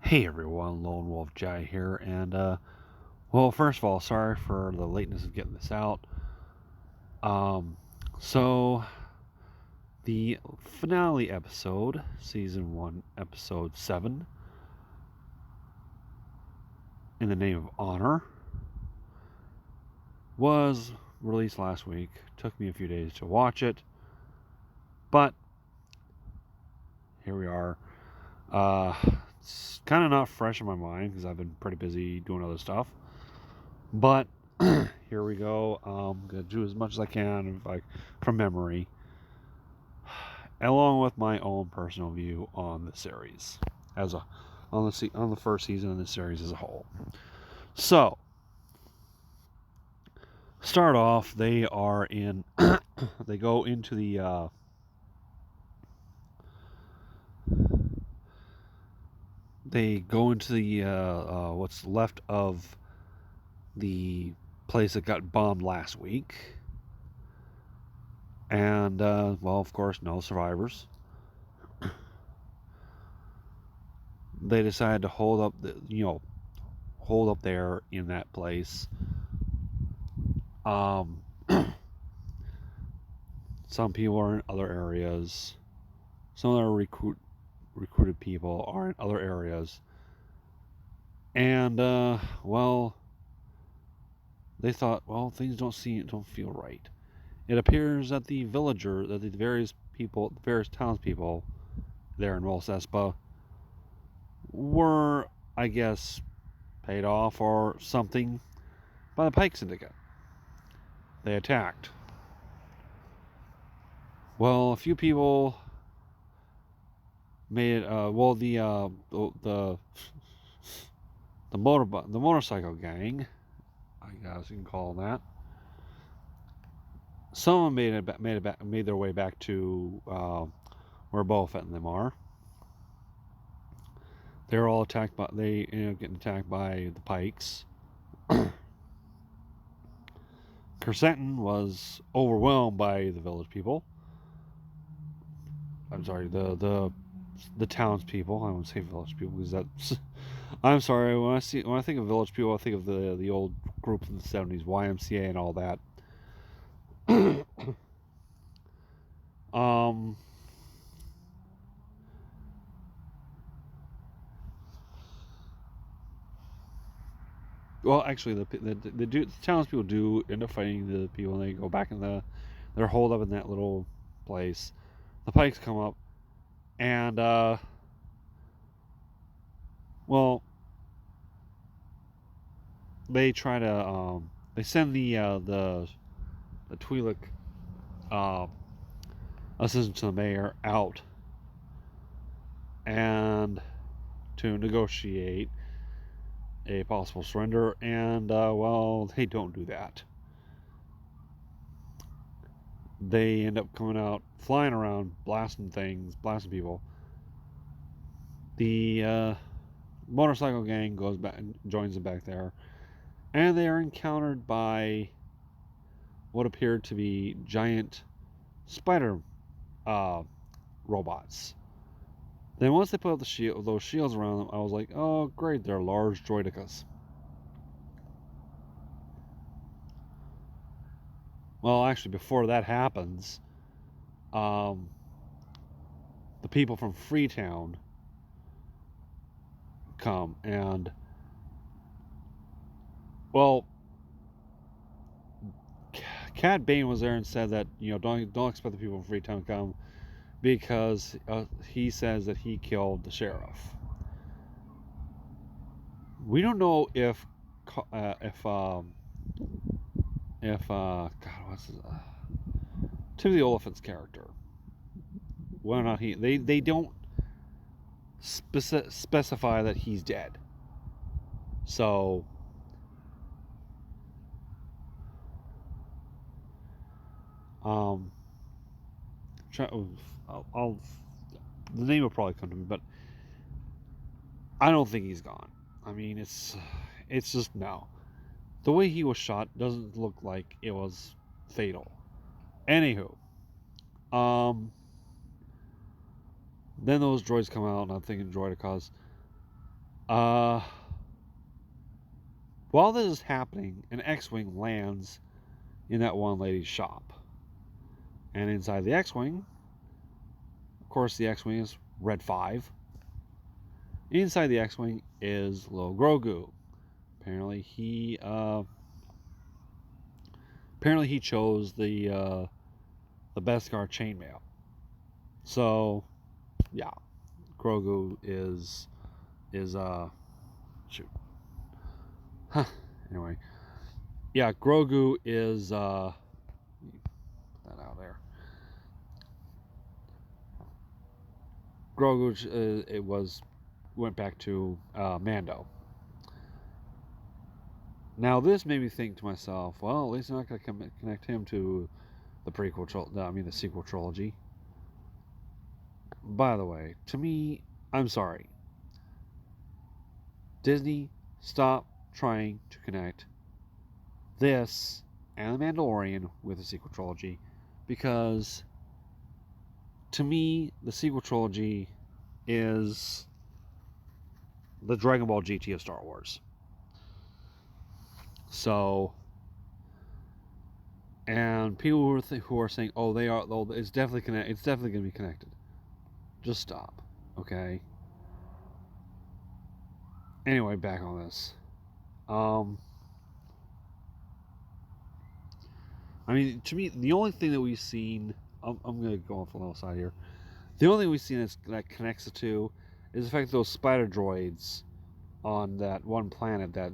Hey everyone, Lone Wolf Jai here, and well, first of all, sorry for the lateness of getting this out. Um, so the finale episode, season 1, episode 7, In the Name of Honor, was released last week. Took me a few days to watch it, but here we are. It's kind of not fresh in my mind because I've been pretty busy doing other stuff, but here we go. Gonna do as much as I can, like from memory, along with my own personal view on the series as a on the first season of the series as a whole. So, start off. They are in. They go into the. They go into the what's left of the place that got bombed last week, and well, of course, no survivors. They decided to hold up there in that place. Um, some people are in other areas. Some of the recruited people are in other areas, and well, they thought, well, things don't feel right. It appears that the various townspeople there in Molsespa were, I guess, paid off or something by the Pike Syndicate. They attacked. Well, a few people made well the motorcycle gang, I guess you can call them that. Some of them made their way back to where Boba Fett and them are. They were all attacked by they ended up getting attacked by the Pikes. Kersenton was overwhelmed by the village people. I'm sorry, the townspeople. I won't say village people because that's. I'm sorry. When I think of village people, I think of the old group in the '70s, YMCA and all that. um. Well, actually, the townspeople do end up fighting the people, and they go back in they're holed up in that little place. The Pikes come up, and well, they try to they send the Twi'lek uh, assistant to the mayor out and to negotiate a possible surrender, and well, they don't do that. They end up coming out, flying around, blasting things, blasting people. The motorcycle gang goes back, joins them back there, and they are encountered by what appeared to be giant spider uh, robots. Then once they put up those shields around them, I was like, oh great, they're large droidicas. Well, actually, before that happens, um, the people from Freetown come and, well, Cad Bane was there and said that don't expect the people from Freetown to come because he says that he killed the sheriff. We don't know if uh, if um, God, what's his Timothy Oliphant's character, whether or not they don't specify that he's dead. So um, I'll the name will probably come to me, but I don't think he's gone. I mean, it's just no. The way he was shot doesn't look like it was fatal. Anywho, um, then those droids come out, and I'm thinking droidicas. Uh, while this is happening, an X-wing lands in that one lady's shop, and inside the X-wing, of course, the X-wing is Red 5. Inside the X-wing is little Grogu. Apparently, he chose the Beskar chainmail. So, yeah, Grogu is shoot. Huh. Anyway, yeah, Grogu is put that out there. Grogu went back to Mando. Now this made me think to myself, well, at least I'm not going to connect him to the sequel trilogy. By the way, to me, I'm sorry, Disney, stop trying to connect this and The Mandalorian with the sequel trilogy, because to me, the sequel trilogy is the Dragon Ball GT of Star Wars. So, and people who are saying, "Oh, it's definitely connected. It's definitely going to be connected." Just stop, okay? Anyway, back on this. I mean, to me, the only thing that we've seen, I'm going to go off a little side here. The only thing we've seen that connects the two is the fact that those spider droids on that one planet that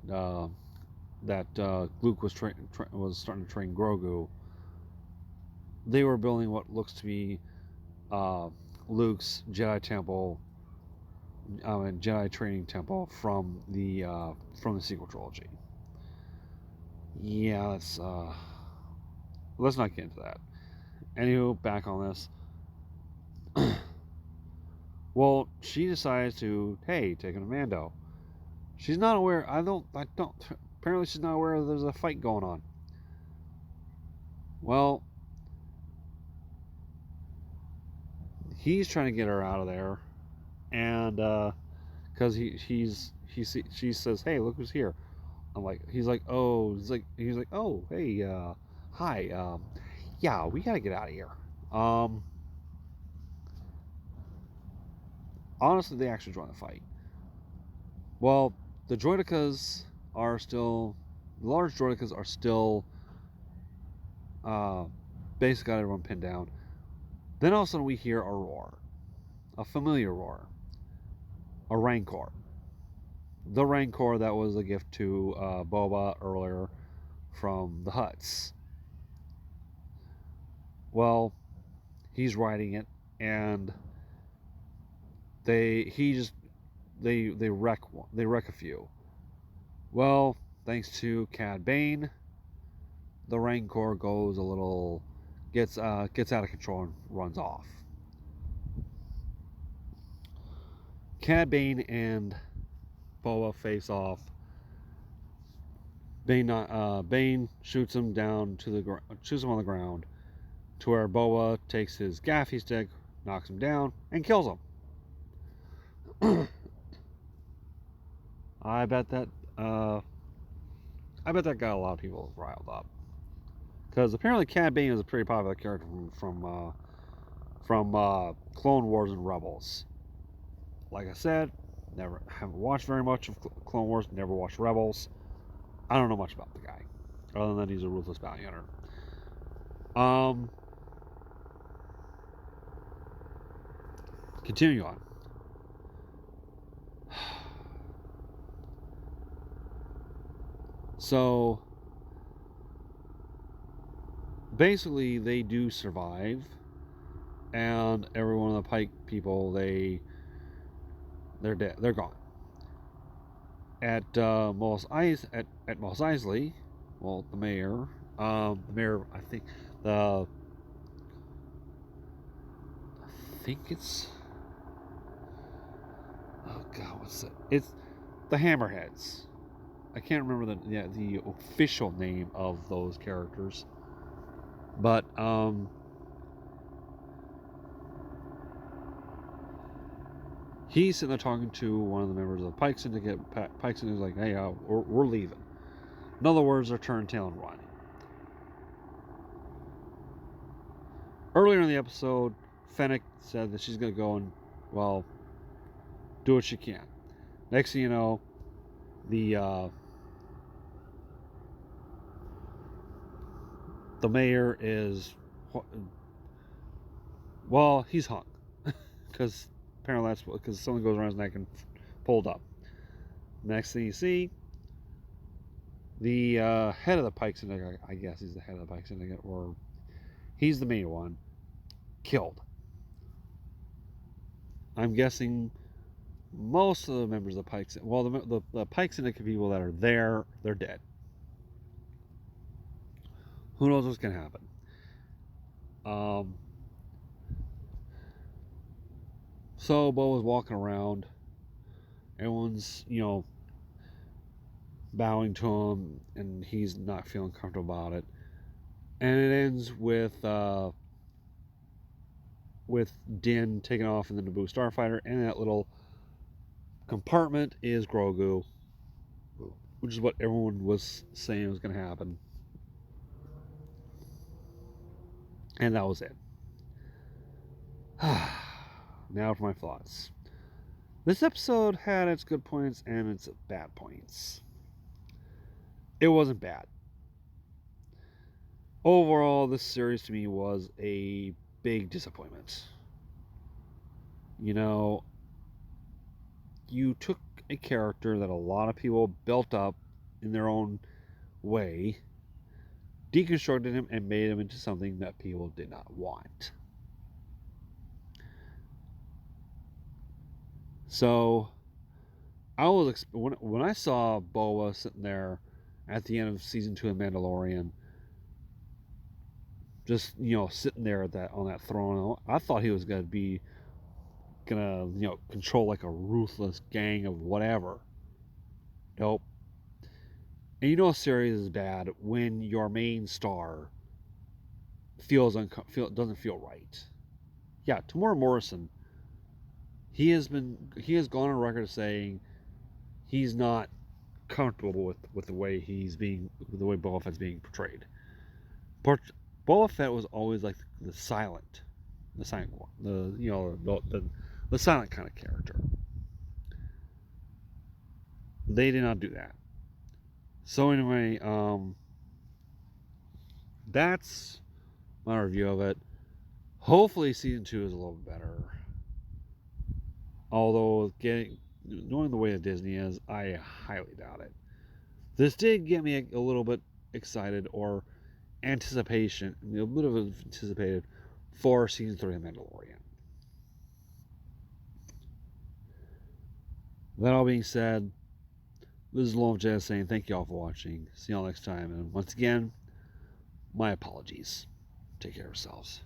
Luke was starting to train Grogu. They were building what looks to be Luke's Jedi temple, Jedi training temple from the sequel trilogy. Yeah, let's not get into that. Anywho, back on this. Well, she decides to, hey, take him to Mando. She's not aware. I don't. Apparently, she's not aware there's a fight going on. Well, he's trying to get her out of there, and because she says, hey, look who's here. He's like, oh, hey, hi, yeah, we gotta get out of here. Honestly, they actually join the fight. Well, the large droidicas are still, basically got everyone pinned down. Then all of a sudden we hear a roar, a familiar roar, a Rancor. The Rancor that was a gift to Boba earlier from the Hutts. Well, he's riding it, and they wreck a few. Well, thanks to Cad Bane, the Rancor goes a little gets out of control and runs off. Cad Bane and Boba face off. Bane shoots him down shoots him on the ground, to where Boba takes his gaffy stick, knocks him down, and kills him. I bet that got a lot of people riled up, because apparently Cad Bane is a pretty popular character from Clone Wars and Rebels. Like I said, haven't watched very much of Clone Wars, never watched Rebels. I don't know much about the guy, other than that he's a ruthless bounty hunter. Continue on. So basically, they do survive, and every one of the Pike people, they're dead. They're gone. At Mos Eisley, well, the mayor, I think it's, oh god, what's it? It's the Hammerheads. I can't remember the official name of those characters, but He's sitting there talking to one of the members of the Pike Syndicate. Pike Syndicate is like, hey, we're leaving. In other words, they're turning tail and running. Earlier in the episode, Fennec said that she's going to go and, well, do what she can. Next thing you know, the mayor is, well, he's hung. Because apparently that's because someone goes around his neck and pulled up. Next thing you see, the head of the Pike Syndicate, I guess he's the head of the Pike Syndicate, or he's the main one, killed. I'm guessing most of the members of the Pike Syndicate, well, the Pike Syndicate people that are there, they're dead. Who knows what's going to happen? So Bo was walking around. Everyone's, bowing to him, and he's not feeling comfortable about it. And it ends with Din taking off in the Naboo starfighter, and that little compartment is Grogu, which is what everyone was saying was going to happen. And that was it. Now for my thoughts. This episode had its good points and its bad points. It wasn't bad. Overall, this series to me was a big disappointment. You took a character that a lot of people built up in their own way, deconstructed him, and made him into something that people did not want. So, when I saw Boba sitting there at the end of season 2 of Mandalorian, just sitting there on that throne, I thought he was gonna control like a ruthless gang of whatever. Nope. And a series is bad when your main star doesn't feel right. Yeah, Tamora Morrison. He has gone on record saying he's not comfortable with the way Boba Fett's being portrayed. But Boba Fett was always like the silent one, the silent kind of character. They did not do that. So anyway, that's my review of it. Hopefully season 2 is a little better. Although knowing the way that Disney is, I highly doubt it. This did get me a little bit excited, or anticipation, a bit of anticipated for season 3 of Mandalorian. That all being said, this is Lone Jazz saying thank you all for watching. See y'all next time, and once again, my apologies. Take care of yourselves.